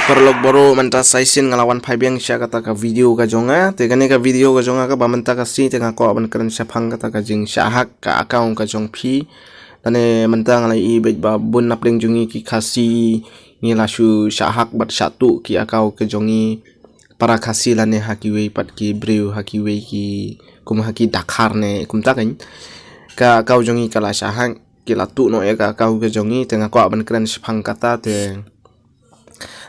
perlok baru menta saisin ngelawan phaibeng sya kata ka video ka jonga te kane ka video ka jonga ka bamenta ka si tengah ko aban keren syapang kata ka jing syahak ka account ka jong phi tane menta ngalai i bet ba bun napleng jungi ki khasi ni lasu syahak bat satu ki account ka jongi para khasi lane hakiwe pat ki breu hakiwe ki kum haki dakhar ne kum takan ka account jongi kala syahak ki latu no ya ka account ka jongi tengah ko aban keren syapang kata te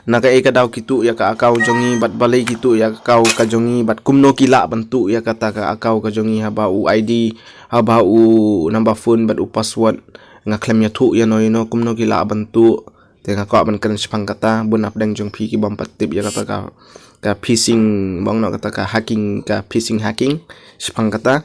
naga eka daw kitu ya ka akaw jongi bat balay kitu ya akaw ka jongi bat kumno kila bantu ya kata ka akaw ka jongi haba u ID haba u number phone bat u password nga claim ya thu ya no kumno kila bantu te nga ko ban kan sipang kata bun apdang jong phi ki bam patip ya kata ka phishing bang no kata ka hacking sipang kata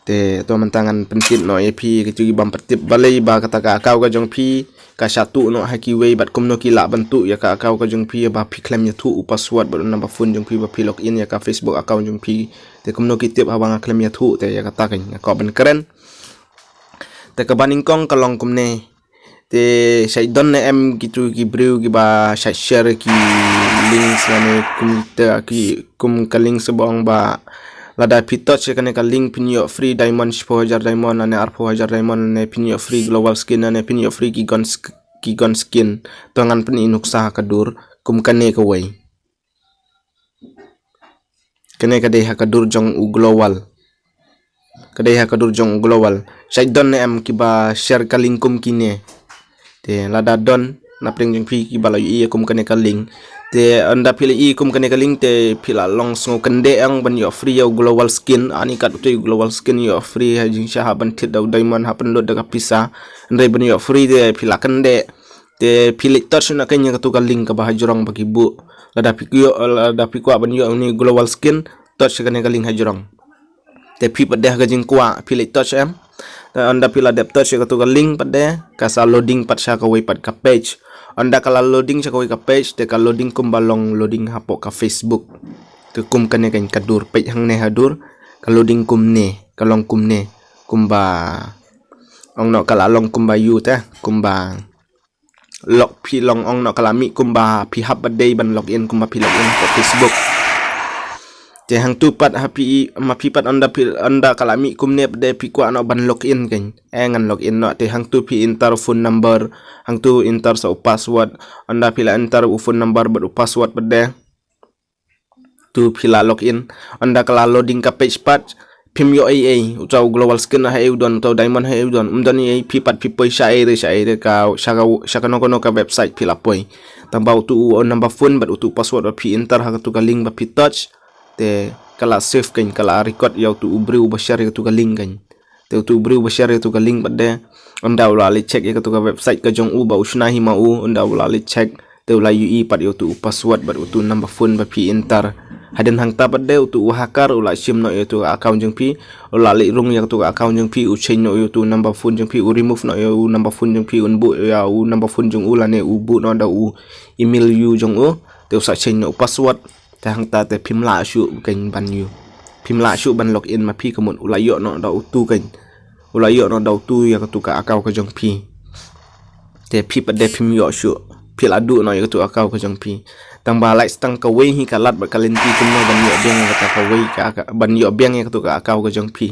te to mantangan pentit no ya phi ki bam patip balay ba kata ka akaw ka jong phi ka satu no hakiwe bat kumno kila bantu ya ka akaw ka jong phi ba phi claim ya thu password ba number phone jong phi ba phi login ya ka Facebook account jong phi te kumno kitip abang claim ya thu te ya kata kan ko ban keren te ka baningkong kalong kumne te sai don ne em gitu ki breu ki ba share ki links ne kum te ki kum ka link sebong ba lada pitot sekane ka link pinyo free diamond 1000 diamond ane 4000 diamond ane pinyo free global skin ane pinyo free ki gon skin tangan pen inuksa kadur kum kane ka way kane ka deh kadur jong u global kadeh kadur jong global sai don ne em ki ba share ka link kum kine te lada don napring jong pi ki bala i kum kane ka link te anda pilih i kum kane ka link te pila long sngo kende ang ban yo free yo global skin ani kat tu global skin yo free hajing sha haban tit daw diamond hapan lo daga pisa ndai ban yo free te pila kende te pilih touch na kanya ka tu ka link ka bahajurong bagi bu lada piku ban yo ni global skin touch kane ka link hajurong te pi padeh ka jing kwa pilih touch em anda pila dep touch ka tu ka link padeh ka sa loading pat sha ka way pat ka page anda kala loading sa ka page te ka loading kum balong loading hapo ka Facebook te kum kane kan kadur page hang ne hadur ka loading kum ne kalong kum ne kumba ong no kala long kumba yu te kumba log pi long ong no kala mi kumba pi hab day ban login kumba pi login ko Facebook te hang tu pat happy ma pi pat anda kala mi kum ne de pi kwa no ban login kan engan login no te hang tu pi enter phone number hang tu enter sa password anda pila enter phone number but password bede tu pila login anda kala loading ka page pat pim yo ai utau global skin ha udon utau diamond ha udon umdani ai pi pat pi poi sha ai ka shaka no ka website pila poi tambah tu number phone but tu password pi enter ha tu ka link ba pi touch te kala save kan kala record yau tu ubru ba share tu ka link kan te tu ubru ba share tu ka link bade anda ulali check ya tu ka website ka jong u ba usnahi ma u anda ulali check te ulai ui pat yau tu password ba tu number phone ba pi enter haden hang ta bade tu hacker ulai sim no tu account jong pi ulali rung ya tu account jong pi u change no tu number phone jong pi u remove no u number phone jong pi unbu ya u number phone jong ulane u bu no da u email you jong u te usah change no password te hang ta te phim la shu kan ban yu phim la shu ban login ma phi kamun ulai yo no da tu kan ulai yo no da tu ya tu ka account ka jong phi te phi pa de phim yo shu phi la du no ya tu account ka jong phi tang ba like tang ka wei hi ka lat ba kalenti kum no ban yo beng ka ka wei ka ban yo beng ya tu ka account ka jong phi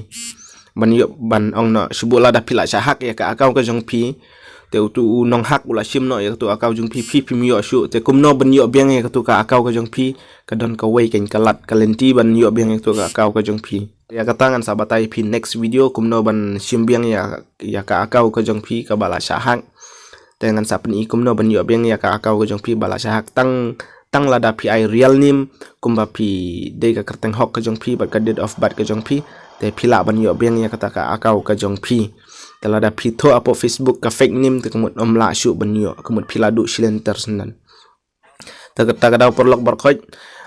ban yo ban ong no shu la da phi la cha hak ya ka account ka jong phi te tu nong hak ula sim no ya tu account jong phi phim yo shu te kum no ban yo beng ya tu ka account ka jong phi ka don ka wei kan kalat kalenti ban yo beng ya tu ka account ka jong phi ya katangan sabatai phi next video kum no ban sim beng ya ka account ka jong phi ka bala sahak dengan sapen i kum no ban yo beng ya ka account ka jong phi bala sahak tang lada pi ai real name kumba pi de ka kerteng hok ka jong phi ba ka date of birth ka jong phi te phila ban yo beng ya kata ka account ka jong phi kalau ada pito apo Facebook ka fake name te kemut omla syu banyo kemut piladu silenter senan ta daw perlok barkhoj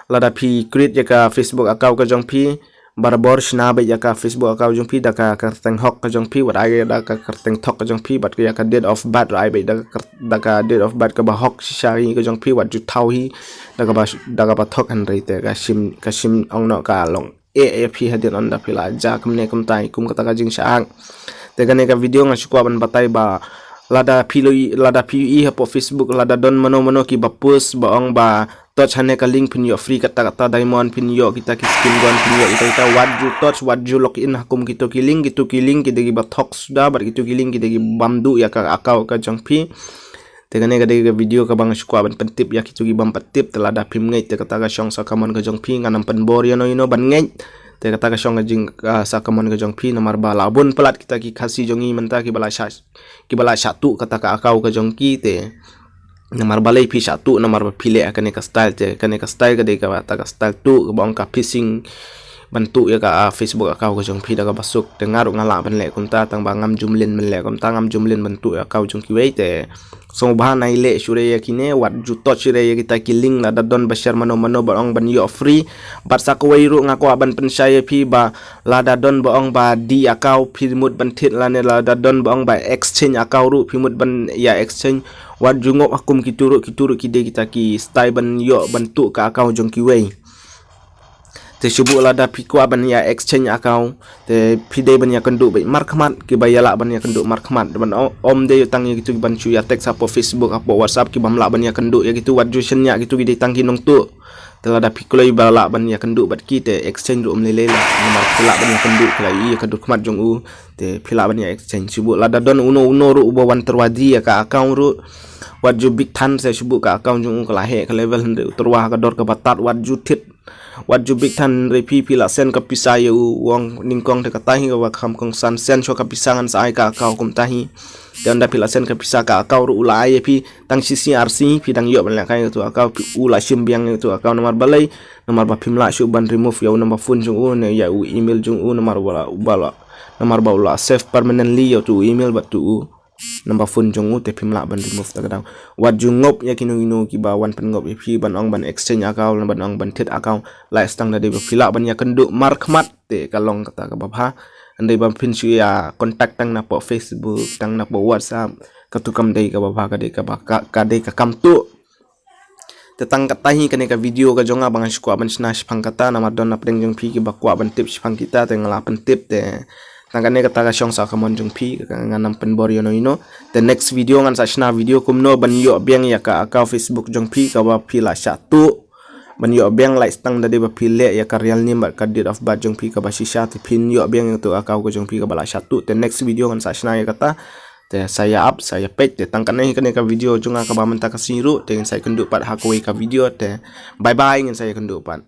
lada pi create ya ka Facebook account ka jong pi barbor shna ba ya ka Facebook account jong pi da ka kerteng hok ka jong pi wat ai da ka kerteng thok ka jong pi bat ya ka date of birth ai ba da ka date of birth ka ba hok shari ka jong pi wat ju thau hi da ka ba thok han rei te ka sim ong no ka long AAP hadin onda pila ja kamne kam tai kum kata ka jing saang te gane ka video nga shukwa ban batai ba lada PUI hapo Facebook lada don mano ki ba post ba ong ba touch hane ka link pin yo free kata diamond pin yo kita ki skin gon pin yo kita waju touch waju login hakum gitu ki link kita ki ba talk sudah bar gitu ki link kita ki bamdu ya ka akau ka jong pi tegane ka de video ka bang skwa ban pentip ya gitu ki bam petip telada pim ngai te kata ka syong sa kamon ka jong pi nganam pen bor yo no ban ngai te kata ka syong jing sa kamon ka jong pi nomor ba labun pelat kita ki khasi jongi menta ki bala satu kata ka akau ka jong ki te nomor balai pi satu nomor pile kane ka style te kane ka style ka de ka ta ka style tu bang ka phishing bantu ya ka Facebook akau ka jong pi da ka basuk dengar ngala ban le kunta tang bangam jumlin men le kum tangam jumlin bantu akau jong ki wei te so bahan ile shure ya kine wat juto shure ya kita killing la dadon bashar mano baong ban yo free bat sakawairu ngako aban pensaya pi ba la dadon baong ba di akau pimut ban tit la ne la dadon baong ba exchange akau ru pimut ban ya exchange wat jungok akum kituru kide kita ki style ban yo bantu ka akau jong ki wei te subu lada piku ban ya exchange akau te pide ban ya kendu bai markmat ki bayala ban ya kendu markmat ban om de tang gitu ban cu ya teks apa Facebook apa WhatsApp ki bamla ban ya kendu ya gitu wajusen ya gitu ki tang kinong tu te lada piku lai bala ban ya kendu bat ki te exchange ru lele la nomor pila ban ya kendu kala i kendu kmat jong u te pila ban ya exchange subu lada don uno ru ubo wan terwadi ya ka akau ru waju big tan saya subu ka akau jong u kala he ka level hende terwah ka dor ka batat waju tit waju big tan repi pila sen ka pisaya wong ningkong de katahi ka wakam kong san sen so ka pisangan sa ai ka kau kum tahi dan da pila sen ka pisa ka kau ru ulai pi tang sisi RC pi dang yo ban kai tu akau ula simbiang tu akau nomor balai nomor ba pimla su ban remove ya nomor phone jung ne ya email jung nomor bala nomor ba save permanently ya tu email ba tu nomor phone jong te pimla ban remove ta kadang wat jungop ya kinu ki ba wan pen ngop pi ban ong ban exchange account ban ong ban tit account la stang da de pila ban ya kendu markmat te kalong kata ka bapha andai ban pin su ya kontak tang na po Facebook tang na po WhatsApp katukam dei ka bapha ka de ka de ka kam tu tetang katahi kane ka video ka jonga bang skwa ban snash phang kata na madon na preng jong pi ki bakwa ban tip phang kita te ngala pen tip te tangane kata ka syong sa kamon jong pi ka nganam pen bor yo no ino the next video ngan sa shna video kumno ban yo biang ya ka akau Facebook jong pi ka ba pi la satu ban yo biang like stang da de ba pi le ya ka real name ka date of birth jong pi ka ba shisha te pin yo biang to akau ko jong pi ka ba la satu the next video ngan sa shna ya kata te saya up saya page te tangkane kane ka video jonga ka ba menta ka siru te saya kendu pat hakoi ka video te bye bye ngan saya kendu pat